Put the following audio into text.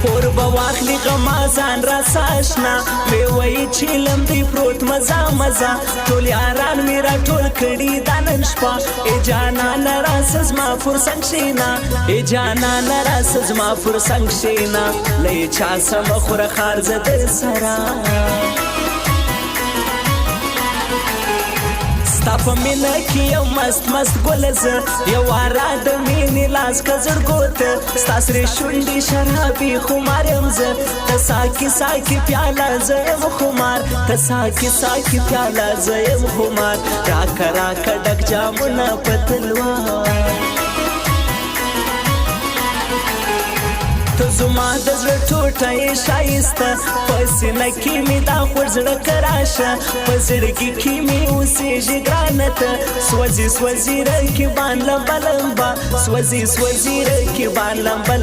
پور به واخلي غما ځان را ساشنا وی وی چې لم دی پروت مزه مزه ټول یاران مې را ټول کړي دا نن شپه ای جانان راس زما پر څنګ شینا ای جانان راس زما پر څنګ شینا لې چا سم خوره خار زه در سره ستا په مینه کې یو مست مست ګل زه یو واره د مینې لاس که زړګو ته ستا سرې شونډې شرابي خمار یم زه ته ساکي ساکي پیاله زه یم خمار ته ساکي ساکي پیاله زه یم خمار راکه راکه ډک جامونه په تلوار ته زما د زړه ټوټه یې ښایسته په سینه کې مې دا خوږ زړه که راشه په زړګي کې مې اوسېږي ګرانه ته سوځي سوځي رقیبان لمبه لمبه سوځي سوځي رقیبان لمبه